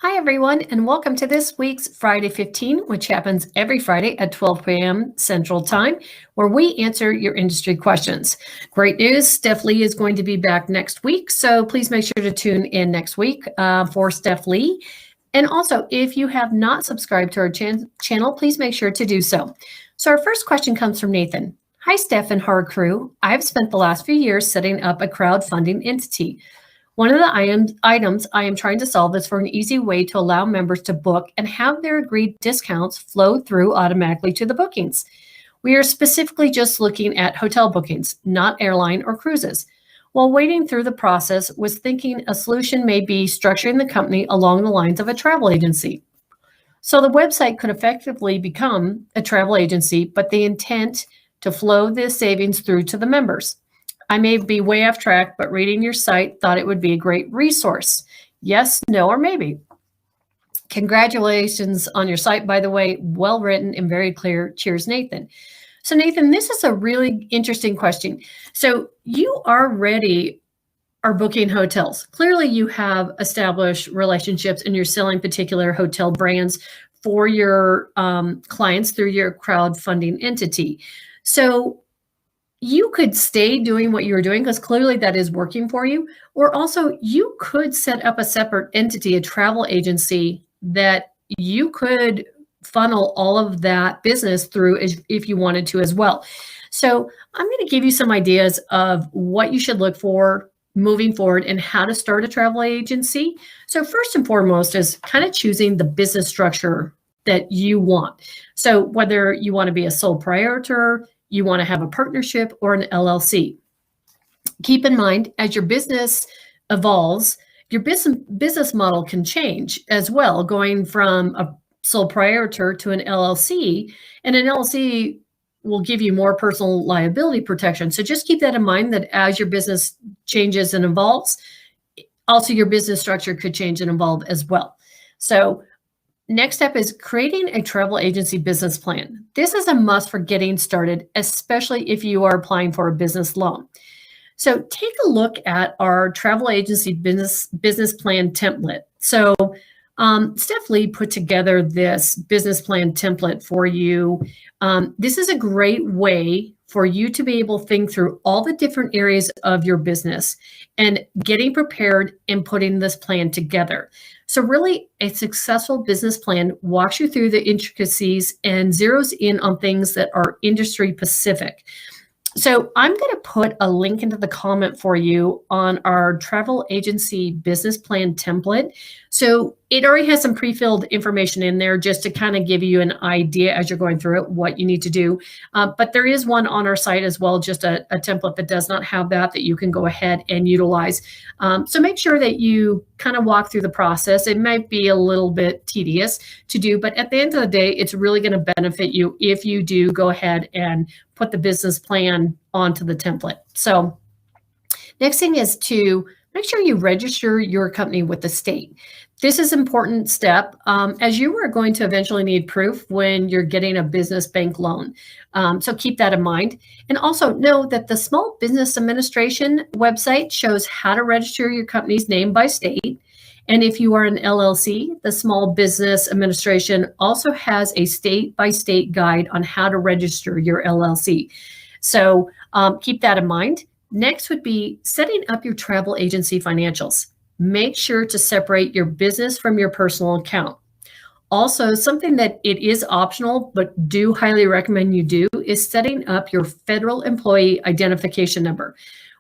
Hi, everyone, and welcome to this week's Friday 15, which happens every Friday at 12 p.m. Central Time, where we answer your industry questions. Great news, Steph Lee is going to be back next week, so please make sure to tune in next week for Steph Lee. And also, if you have not subscribed to our channel, please make sure to do so. So our first question comes from Nathan. Hi, Steph and Har crew. I've spent the last few years setting up a crowdfunding entity. One of the items I am trying to solve is for an easy way to allow members to book and have their agreed discounts flow through automatically to the bookings. We are specifically just looking at hotel bookings, not airline or cruises. While wading through the process, was thinking a solution may be structuring the company along the lines of a travel agency. So the website could effectively become a travel agency, but the intent to flow the savings through to the members. I may be way off track, but reading your site, thought it would be a great resource. Yes, no, or maybe. Congratulations on your site, by the way. Well written and very clear. Cheers, Nathan. So Nathan, this is a really interesting question. So you already are booking hotels. Clearly you have established relationships and you're selling particular hotel brands for your clients through your crowdfunding entity. So you could stay doing what you were doing because clearly that is working for you, or also you could set up a separate entity, a travel agency that you could funnel all of that business through if you wanted to as well. So I'm going to give you some ideas of what you should look for moving forward and how to start a travel agency. So first and foremost is kind of choosing the business structure that you want. So whether you want to be a sole proprietor, you want to have a partnership or an LLC. Keep in mind, as your business evolves, your business model can change as well, going from a sole proprietor to an LLC, and an LLC will give you more personal liability protection. So just keep that in mind that as your business changes and evolves, also your business structure could change and evolve as well. So next step is creating a travel agency business plan. This is a must for getting started, especially if you are applying for a business loan. So take a look at our travel agency business plan template. So Steph Lee put together this business plan template for you. This is a great way for you to be able to think through all the different areas of your business and getting prepared and putting this plan together. So really, a successful business plan walks you through the intricacies and zeroes in on things that are industry specific. So I'm going to put a link into the comment for you on our travel agency business plan template. So it already has some pre-filled information in there just to kind of give you an idea as you're going through it, what you need to do. But there is one on our site as well, just a template that does not have that you can go ahead and utilize. So make sure that you kind of walk through the process. It might be a little bit tedious to do, but at the end of the day, it's really going to benefit you if you do go ahead and put the business plan onto the template. So next thing is to make sure you register your company with the state. This is an important step as you are going to eventually need proof when you're getting a business bank loan. So keep that in mind. And also know that the Small Business Administration website shows how to register your company's name by state. And if you are an LLC, the Small Business Administration also has a state-by-state guide on how to register your LLC. So keep that in mind. Next would be setting up your travel agency financials. Make sure to separate your business from your personal account. Also, something that it is optional, but do highly recommend you do, is setting up your federal employee identification number,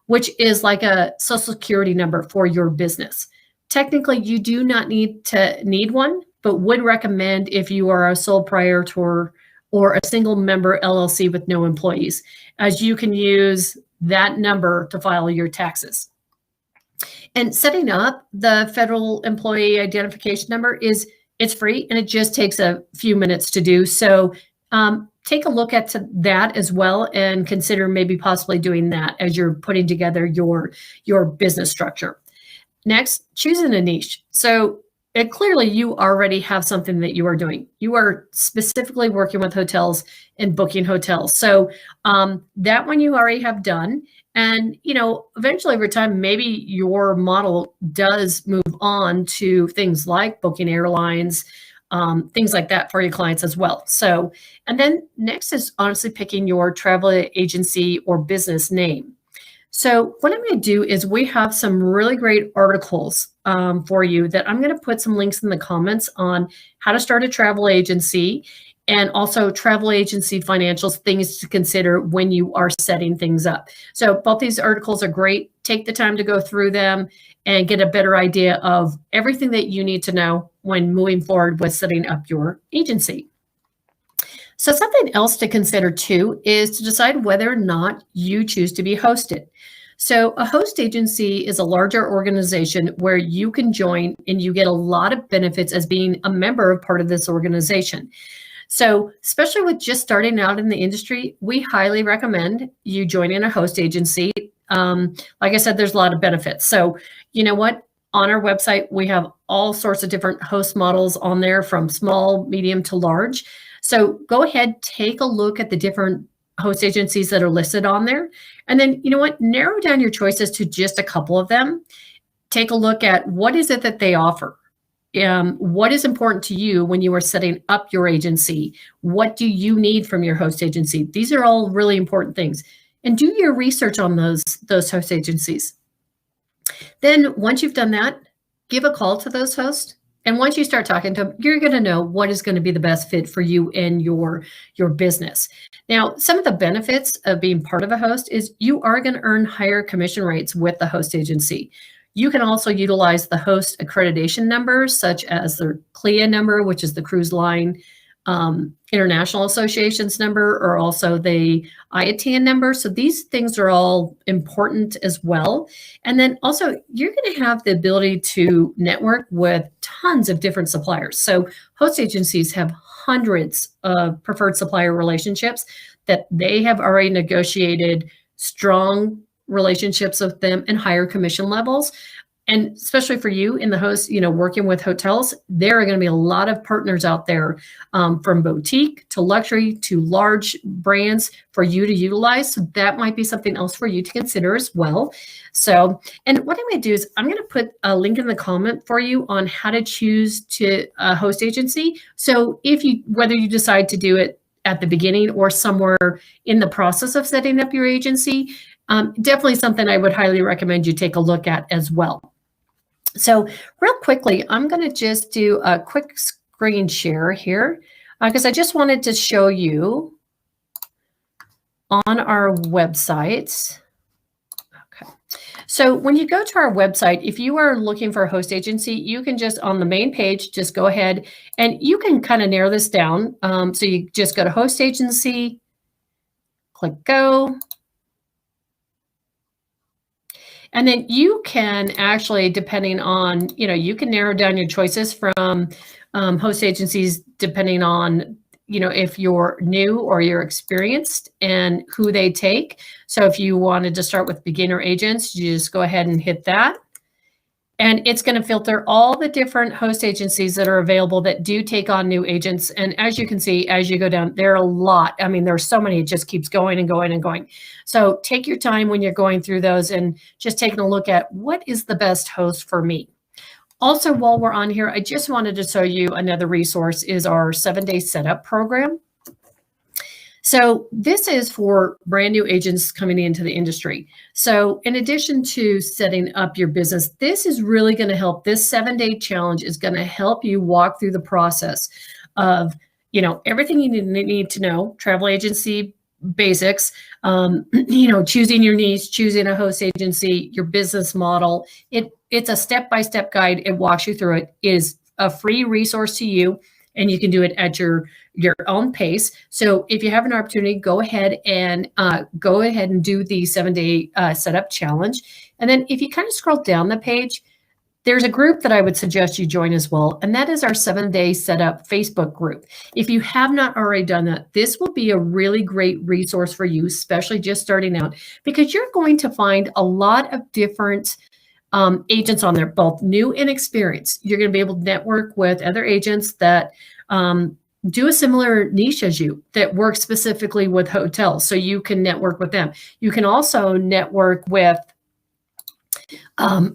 which is like a social security number for your business. Technically, you do not need one, but would recommend if you are a sole proprietor or a single member LLC with no employees, as you can use that number to file your taxes. And setting up the federal employee identification number it's free and it just takes a few minutes to do. So take a look at that as well and consider maybe possibly doing that as you're putting together your business structure. Next, choosing a niche. So clearly you already have something that you are doing. You are specifically working with hotels and booking hotels. So that one you already have done. And, eventually over time, maybe your model does move on to things like booking airlines, things like that for your clients as well. So, and then next is honestly picking your travel agency or business name. So what I'm going to do is we have some really great articles for you that I'm going to put some links in the comments on how to start a travel agency and also travel agency financials, things to consider when you are setting things up. So both these articles are great. Take the time to go through them and get a better idea of everything that you need to know when moving forward with setting up your agency. So something else to consider too is to decide whether or not you choose to be hosted. So a host agency is a larger organization where you can join and you get a lot of benefits as being a member of part of this organization. So especially with just starting out in the industry, we highly recommend you joining a host agency. Like I said, there's a lot of benefits. So you know what? On our website, we have all sorts of different host models on there from small, medium to large. So go ahead, take a look at the different host agencies that are listed on there. And then, you know what, narrow down your choices to just a couple of them. Take a look at what is it that they offer. What is important to you when you are setting up your agency? What do you need from your host agency? These are all really important things. And do your research on those host agencies. Then once you've done that, give a call to those hosts. And once you start talking to them, you're going to know what is going to be the best fit for you and your business. Now, some of the benefits of being part of a host is you are going to earn higher commission rates with the host agency. You can also utilize the host accreditation numbers, such as the CLIA number, which is the Cruise Line International Association's number, or also the IATN number. So these things are all important as well. And then also you're going to have the ability to network with tons of different suppliers. So host agencies have hundreds of preferred supplier relationships that they have already negotiated strong relationships with them and higher commission levels. And especially for you in the host, working with hotels, there are going to be a lot of partners out there from boutique to luxury to large brands for you to utilize. So that might be something else for you to consider as well. So, and what I'm going to do is I'm going to put a link in the comment for you on how to choose to host agency. So whether you decide to do it at the beginning or somewhere in the process of setting up your agency, definitely something I would highly recommend you take a look at as well. So real quickly, I'm going to just do a quick screen share here because I just wanted to show you on our website. Okay. So when you go to our website, if you are looking for a host agency, you can just on the main page, just go ahead and you can kind of narrow this down. So you just go to host agency, click go. And then you can actually, depending on, you can narrow down your choices from host agencies, depending on, if you're new or you're experienced and who they take. So if you wanted to start with beginner agents, you just go ahead and hit that. And it's going to filter all the different host agencies that are available that do take on new agents. And as you can see, as you go down, there are a lot. I mean, there's so many, it just keeps going and going and going. So take your time when you're going through those and just taking a look at what is the best host for me. Also, while we're on here, I just wanted to show you another resource is our 7-day setup program. So this is for brand new agents coming into the industry. So in addition to setting up your business, this is really going to help. This 7-day challenge is going to help you walk through the process of, everything you need to know, travel agency basics, choosing your niche, choosing a host agency, your business model. It's a step-by-step guide. It walks you through it. It is a free resource to you, and you can do it at your own pace. So if you have an opportunity, go ahead and do the 7-day setup challenge. And then if you kind of scroll down the page, there's a group that I would suggest you join as well, and that is our 7-day setup Facebook group. If you have not already done that, this will be a really great resource for you, especially just starting out, because you're going to find a lot of different agents on there, both new and experienced. You're going to be able to network with other agents that do a similar niche as you that works specifically with hotels, so you can network with them. You can also network with, not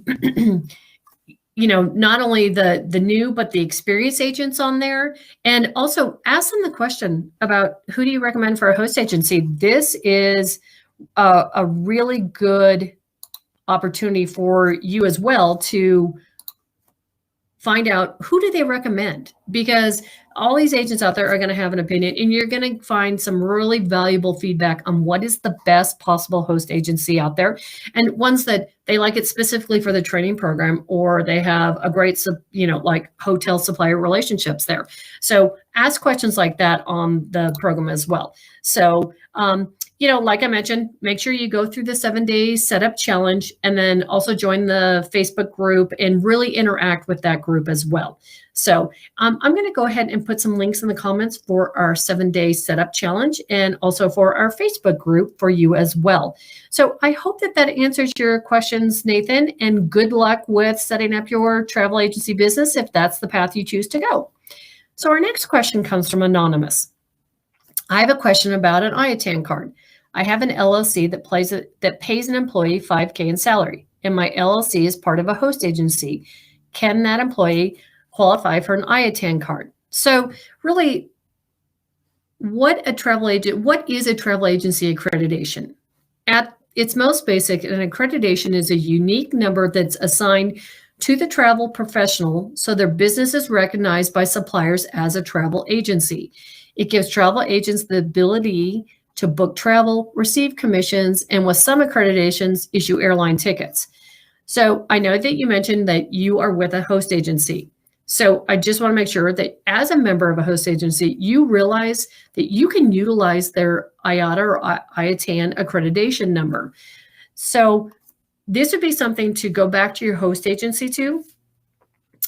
only the new, but the experienced agents on there, and also ask them the question about who do you recommend for a host agency. This is a really good opportunity for you as well to find out who do they recommend, because all these agents out there are going to have an opinion, and you're going to find some really valuable feedback on what is the best possible host agency out there, and ones that they like it specifically for the training program, or they have a great, like hotel supplier relationships there. So ask questions like that on the program as well. So, like I mentioned, make sure you go through the 7-day setup challenge, and then also join the Facebook group and really interact with that group as well. So I'm going to go ahead and put some links in the comments for our 7-day setup challenge, and also for our Facebook group for you as well. So I hope that answers your questions, Nathan, and good luck with setting up your travel agency business if that's the path you choose to go. So our next question comes from Anonymous. I have a question about an IATAN card. I have an LLC that pays an employee $5,000 in salary, and my LLC is part of a host agency. Can that employee qualify for an IATAN card? So really, what is a travel agency accreditation? At its most basic, an accreditation is a unique number that's assigned to the travel professional so their business is recognized by suppliers as a travel agency. It gives travel agents the ability to book travel, receive commissions, and with some accreditations, issue airline tickets. So I know that you mentioned that you are with a host agency. So I just want to make sure that as a member of a host agency, you realize that you can utilize their IATA or IATAN accreditation number. So this would be something to go back to your host agency to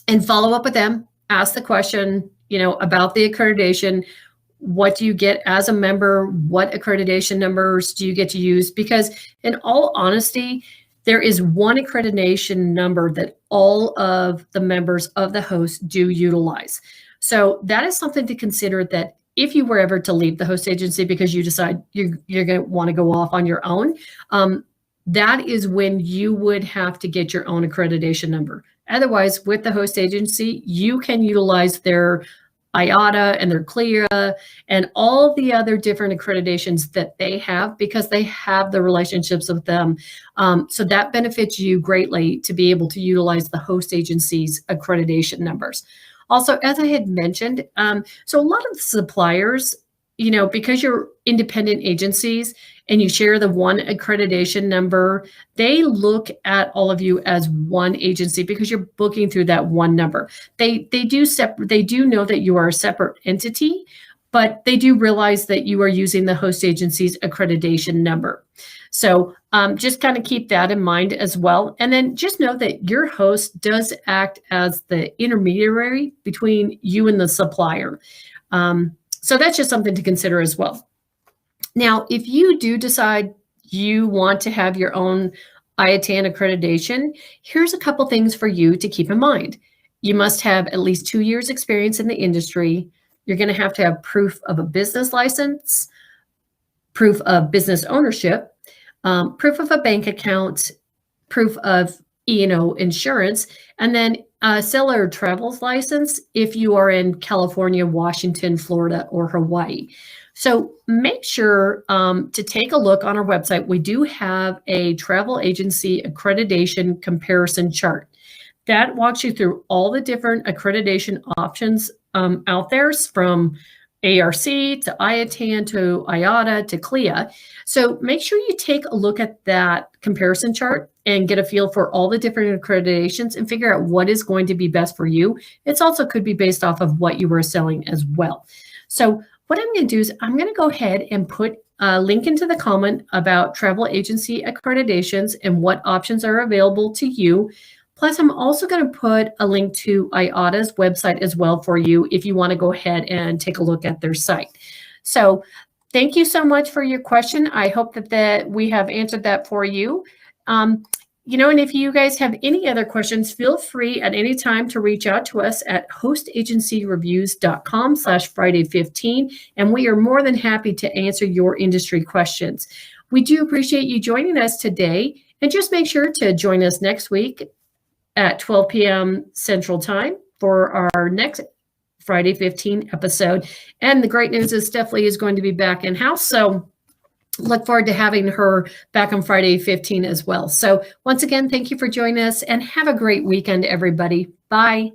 and follow up with them, ask the question, about the accreditation. What do you get as a member? What accreditation numbers do you get to use? Because in all honesty, there is one accreditation number that all of the members of the host do utilize. So that is something to consider, that if you were ever to leave the host agency because you decide you're going to want to go off on your own, that is when you would have to get your own accreditation number. Otherwise, with the host agency, you can utilize their IATA and their CLIA and all the other different accreditations that they have, because they have the relationships with them. So that benefits you greatly to be able to utilize the host agency's accreditation numbers. Also, as I had mentioned, so a lot of the suppliers, because you're independent agencies and you share the one accreditation number, they look at all of you as one agency because you're booking through that one number. They do know that you are a separate entity, but they do realize that you are using the host agency's accreditation number. So just kind of keep that in mind as well. And then just know that your host does act as the intermediary between you and the supplier. So that's just something to consider as well. Now, if you do decide you want to have your own IATAN accreditation, here's a couple things for you to keep in mind. You must have at least 2 years experience in the industry. You're going to have proof of a business license, proof of business ownership, proof of a bank account, proof of E&O insurance, and then a seller travels license if you are in California, Washington, Florida, or Hawaii. So make sure to take a look on our website. We do have a travel agency accreditation comparison chart that walks you through all the different accreditation options out there, from ARC to IATAN to IATA to CLIA. So make sure you take a look at that comparison chart and get a feel for all the different accreditations and figure out what is going to be best for you. It's also could be based off of what you were selling as well. So what I'm going to do is I'm going to go ahead and put a link into the comment about travel agency accreditations and what options are available to you. Plus, I'm also going to put a link to IATA's website as well for you if you want to go ahead and take a look at their site. So thank you so much for your question. I hope that we have answered that for you. And if you guys have any other questions, feel free at any time to reach out to us at hostagencyreviews.com/Friday15, and we are more than happy to answer your industry questions. We do appreciate you joining us today, and just make sure to join us next week at 12 p.m. Central Time for our next Friday 15 episode. And the great news is Stephanie is going to be back in-house, so look forward to having her back on Friday 15 as well. So once again, thank you for joining us, and have a great weekend, everybody. Bye.